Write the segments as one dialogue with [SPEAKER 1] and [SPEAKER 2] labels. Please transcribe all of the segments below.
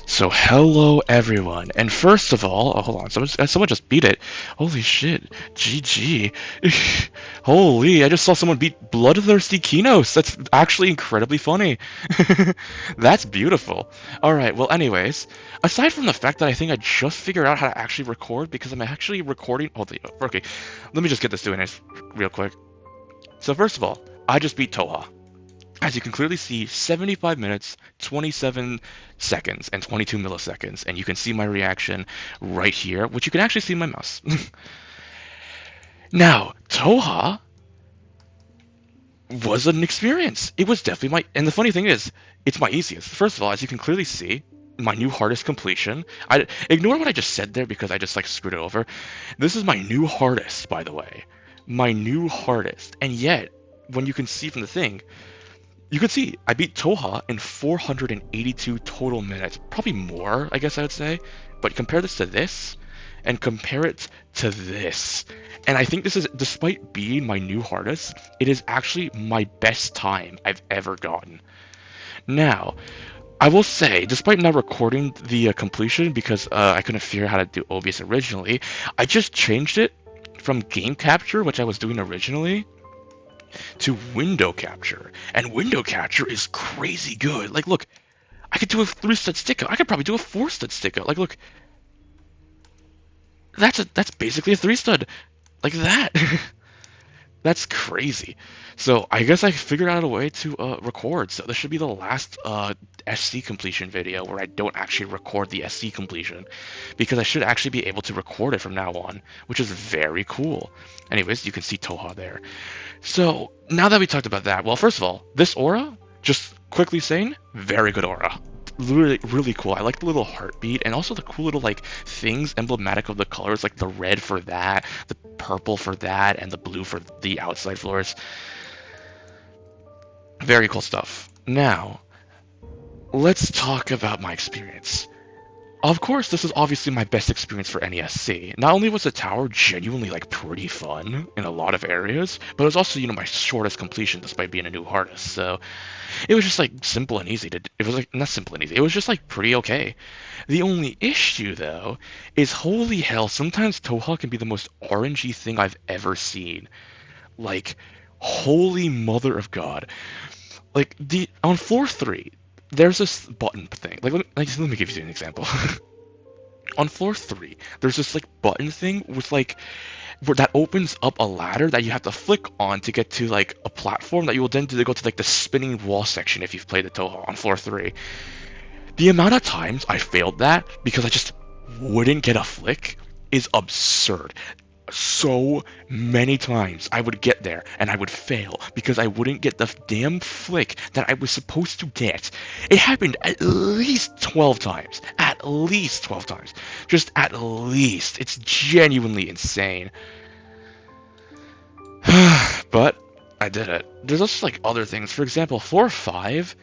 [SPEAKER 1] So hello everyone, and first of all, oh, hold on, someone just beat it. Holy shit, GG. Holy, I just saw someone beat Bloodthirsty Kinos. That's actually incredibly funny. That's beautiful. Alright, well anyways, aside from the fact that I think I just figured out how to actually record because I'm actually recording, okay, let me just get this doing this real quick. So first of all, I just beat ToHA. As you can clearly see, 75 minutes, 27 seconds, and 22 milliseconds, and you can see my reaction right here, which you can actually see in my mouse. Now, ToHA was an experience. It was definitely and the funny thing is, it's my easiest. First of all, as you can clearly see, my new hardest completion. I ignore what I just said there because I just like screwed it over. This is my new hardest, by the way. My new hardest. And yet, when you can see from the thing, you can see I beat ToHA in 482 total minutes. Probably more, I guess I would say. But compare this to this, and compare it to this. And I think this is, despite being my new hardest, it is actually my best time I've ever gotten. Now, I will say, despite not recording the completion because I couldn't figure out how to do OBS originally, I just changed it from game capture, which I was doing originally, to window capture, and window capture is crazy good. Like, look, I could do a 3-stud stick-up. I could probably do a 4-stud stick-up. Like, look, that's basically a 3-stud, like that. That's crazy. So I guess I figured out a way to record. So this should be the last SC completion video where I don't actually record the SC completion, because I should actually be able to record it from now on, which is very cool. Anyways, you can see ToHA there. So now that we talked about that, well, first of all, this aura, just quickly saying, very good aura. Really, really cool. I like the little heartbeat and also the cool little like things emblematic of the colors, like the red for that, the purple for that, and the blue for the outside floors. Very cool stuff. Now, let's talk about my experience. Of course, this is obviously my best experience for NESC. Not only was the tower genuinely like pretty fun in a lot of areas, but it was also, my shortest completion despite being a new hardest. So it was just like simple and easy to. It was like not simple and easy. It was just like pretty okay. The only issue though is holy hell, sometimes ToHA can be the most orangey thing I've ever seen. Like, holy mother of God. Like the on floor 3, there's this button thing. Let me give you an example. On floor 3, there's this like button thing with like where that opens up a ladder that you have to flick on to get to like a platform that you will then do to go to like the spinning wall section if you've played the ToHA on floor 3. The amount of times I failed that because I just wouldn't get a flick is absurd. So many times I would get there and I would fail because I wouldn't get the damn flick that I was supposed to get. It happened at least 12 times. At least 12 times. Just at least. It's genuinely insane. But I did it. There's also like other things. For example, floor 5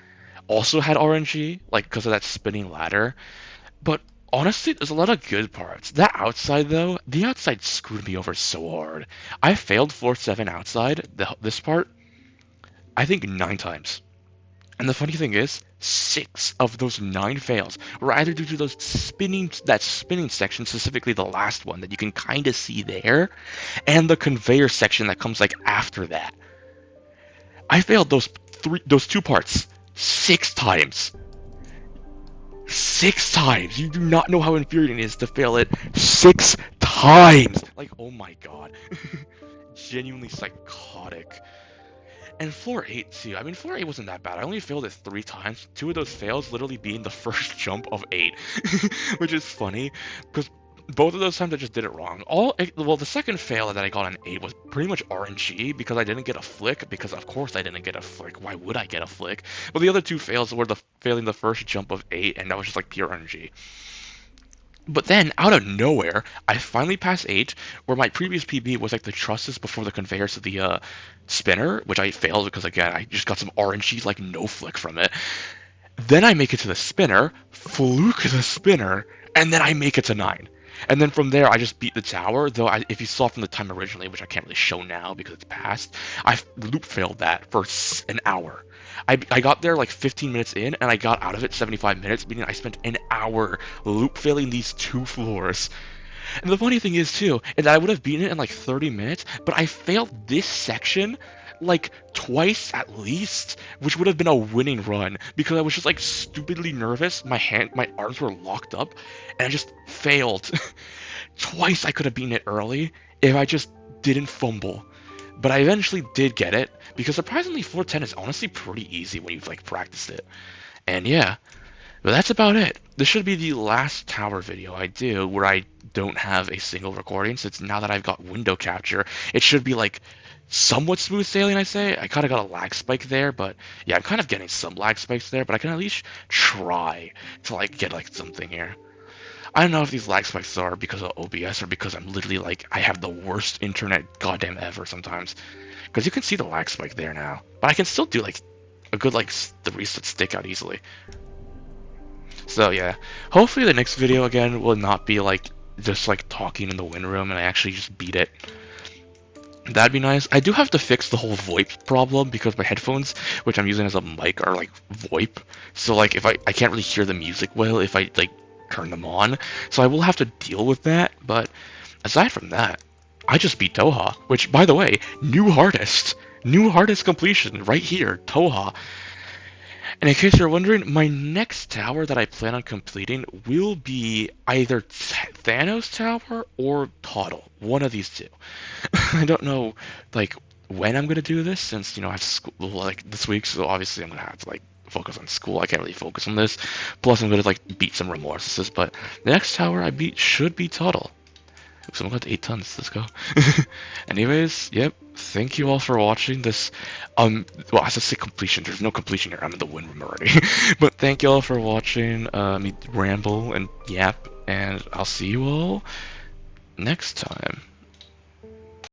[SPEAKER 1] also had RNG, like because of that spinning ladder. But honestly, there's a lot of good parts. That outside, though, the outside screwed me over so hard. I failed floor 7 outside, this part, I think 9 times. And the funny thing is, 6 of those 9 fails were either due to that spinning section, specifically the last one that you can kind of see there, and the conveyor section that comes like after that. I failed those 2 parts 6 times. 6 times! You do not know how infuriating it is to fail it 6 times! Like, oh my god. Genuinely psychotic. And floor 8 too. I mean, floor 8 wasn't that bad. I only failed it 3 times. 2 of those fails literally being the first jump of 8. Which is funny, because both of those times I just did it wrong. Well, the second fail that I got on 8 was pretty much RNG because I didn't get a flick, because of course I didn't get a flick. Why would I get a flick? But the other 2 fails were failing the first jump of 8, and that was just like pure RNG. But then, out of nowhere, I finally passed 8, where my previous PB was like the trusses before the conveyors to the spinner, which I failed because, again, I just got some RNG, like, no flick from it. Then I make it to the spinner, fluke the spinner, and then I make it to 9. And then from there, I just beat the tower, though if you saw from the time originally, which I can't really show now because it's past, I loop failed that for an hour. I got there like 15 minutes in, and I got out of it 75 minutes, meaning I spent an hour loop failing these 2 floors. And the funny thing is too, is that I would have beaten it in like 30 minutes, but I failed this section like twice at least, which would have been a winning run because I was just like stupidly nervous. My arms were locked up, and I just failed. Twice I could have beaten it early if I just didn't fumble. But I eventually did get it because surprisingly, floor 10 is honestly pretty easy when you've like practiced it. And yeah, but that's about it. This should be the last tower video I do where I don't have a single recording, since now that I've got window capture, it should be like somewhat smooth sailing, I say. I kind of got a lag spike there, but yeah, I'm kind of getting some lag spikes there, but I can at least try to like get like something here. I don't know if these lag spikes are because of OBS or because I'm literally like, I have the worst internet goddamn ever sometimes. Because you can see the lag spike there now. But I can still do like a good like the reset stick out easily. So yeah, hopefully the next video again will not be like just like talking in the win room and I actually just beat it. That'd be nice. I do have to fix the whole VoIP problem because my headphones, which I'm using as a mic, are like VoIP. So like if I can't really hear the music well if I like turn them on. So I will have to deal with that. But aside from that, I just beat ToHA, which by the way, new hardest completion right here, ToHA. And in case you're wondering, my next tower that I plan on completing will be either Thanos Tower or todt. One of these two. I don't know, like, when I'm gonna do this, since, you know, I have school, like, this week, so obviously I'm gonna have to, like, focus on school. I can't really focus on this. Plus, I'm gonna, like, beat some remorses, but the next tower I beat should be todt. So I'm got 8 tons. Let's go. Anyways, yep. Thank you all for watching this. Well, as I say completion, there's no completion here. I'm in the win room already. But thank you all for watching me ramble and yap, and I'll see you all next time.